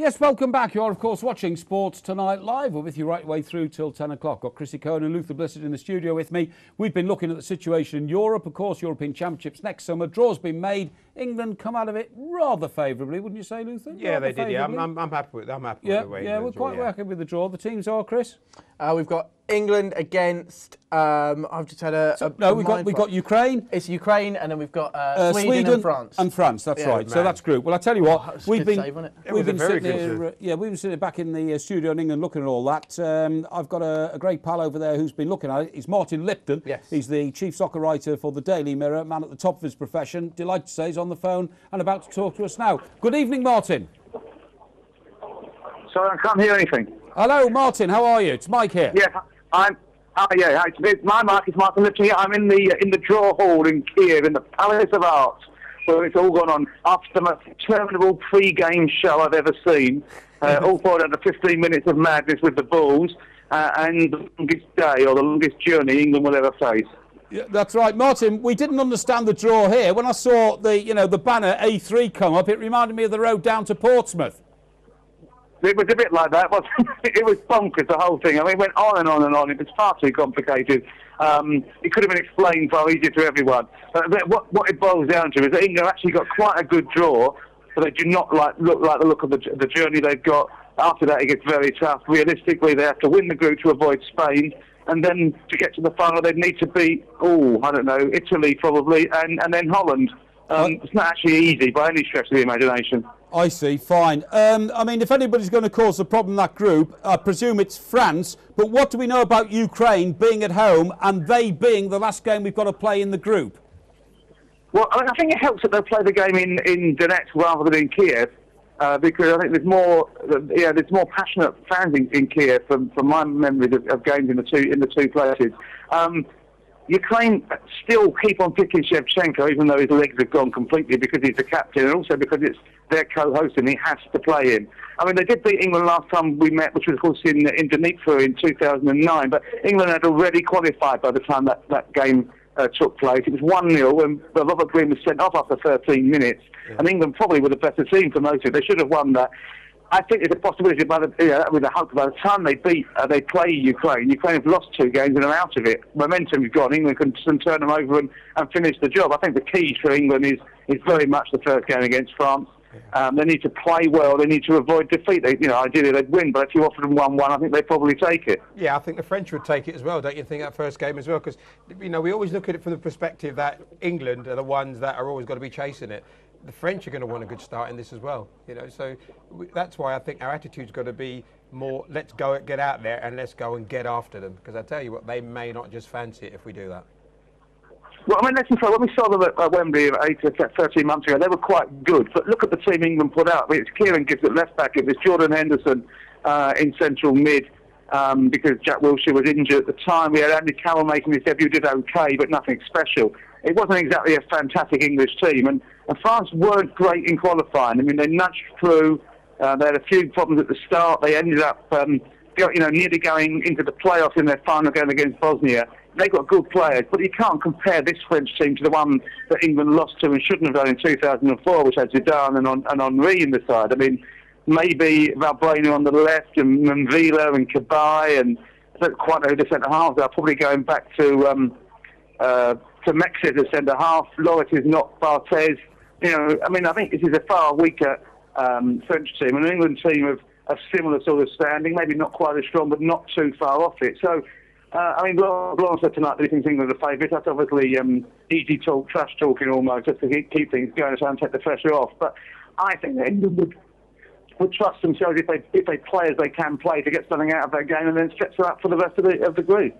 Yes, welcome back. You are, of course, watching Sports Tonight Live. We're with you right the way through till 10 o'clock. Got Chris Cohen and Luther Blissett in the studio with me. We've been looking at the situation in Europe. Of course, European Championships next summer. Draw's been made. England come out of it rather favourably, wouldn't you say, Luther? Yeah, rather they did. Yeah, I'm happy with the way. Yeah, we're quite happy with the draw. The teams are, Chris. We've got England against. I've just had we've got Ukraine. It's Ukraine, and then we've got Sweden and France. And France, that's right. So that's group. Well, I tell you what, we've been sitting here back in the studio in England looking at all that. I've got a great pal over there who's been looking at it. He's Martin Lipton. Yes. He's the chief soccer writer for the Daily Mirror, man at the top of his profession. Delighted to say he's on the phone and about to talk to us now. Good evening, Martin. Sorry, I can't hear anything. Hello, Martin. How are you? It's Mike here. Yeah, my mark is Martin Lipton. Yeah, I'm in the draw hall in Kiev, in the Palace of Arts, where it's all gone on after the most interminable pre-game show I've ever seen. All followed under 15 minutes of madness with the Bulls, and the longest day or the longest journey England will ever face. Yeah, that's right, Martin. We didn't understand the draw here. When I saw the banner A3 come up, it reminded me of the road down to Portsmouth. It was a bit like that. It was bonkers, the whole thing. I mean, it went on and on and on. It was far too complicated. It could have been explained far easier to everyone. What it boils down to is that England actually got quite a good draw, but they do not look like the look of the journey they've got. After that, it gets very tough. Realistically, they have to win the group to avoid Spain, and then to get to the final, they'd need to beat, Italy probably, and then Holland. It's not actually easy by any stretch of the imagination. I see, fine. I mean, if anybody's going to cause a problem in that group, I presume it's France. But what do we know about Ukraine being at home and they being the last game we've got to play in the group? Well, I think it helps that they play the game in Donetsk rather than in Kiev, because I think there's more passionate fans in Kiev from my memories of games in the two places. Ukraine still keep on picking Shevchenko, even though his legs have gone completely because he's the captain, and also because it's their co-host and he has to play him. I mean, they did beat England last time we met, which was, of course, in Dnipro in 2009, but England had already qualified by the time that game took place. It was 1-0, and Robert Green was sent off after 13 minutes, and England probably were the better team for most of it. They should have won that. I think there's a possibility with the hope by the time they play Ukraine have lost 2 games and are out of it. Momentum's gone. England can turn them over and finish the job. I think the key for England is very much the first game against France. They need to play well. They need to avoid defeat. Ideally they'd win, but if you offer them 1-1, I think they'd probably take it. Yeah, I think the French would take it as well, don't you think, that first game as well? Because, we always look at it from the perspective that England are the ones that are always going to be chasing it. The French are going to want a good start in this as well, so that's why I think our attitude's got to be more, let's go get out there and let's go and get after them, because I tell you what, they may not just fancy it if we do that. Well, I mean, when we saw them at Wembley 13 months ago, they were quite good, but look at the team England put out. I mean, it's Kieran Gibbs at left back, it was Jordan Henderson in central mid, because Jack Wilshere was injured at the time. We had Andy Carroll making his debut, did okay, but nothing special. It wasn't exactly a fantastic English team, and France weren't great in qualifying. I mean, they nudged through. They had a few problems at the start. They ended up, nearly going into the playoffs in their final game against Bosnia. They've got good players, but you can't compare this French team to the one that England lost to and shouldn't have done in 2004, which had Zidane and Henry in the side. I mean, maybe Valbuena on the left and Villa and Cabaye, and I don't quite know who the centre-halves are. Probably going back to Mexit as centre-half. Loris is not Barthez. I think this is a far weaker French team, an England team of similar sort of standing, maybe not quite as strong, but not too far off it. So, Blanc said tonight that he thinks England are the favourites. That's obviously easy talk, trash talking almost, just to keep things going and take the pressure off. But I think that England would trust themselves if they play as they can play to get something out of that game and then set them up for the rest of the group.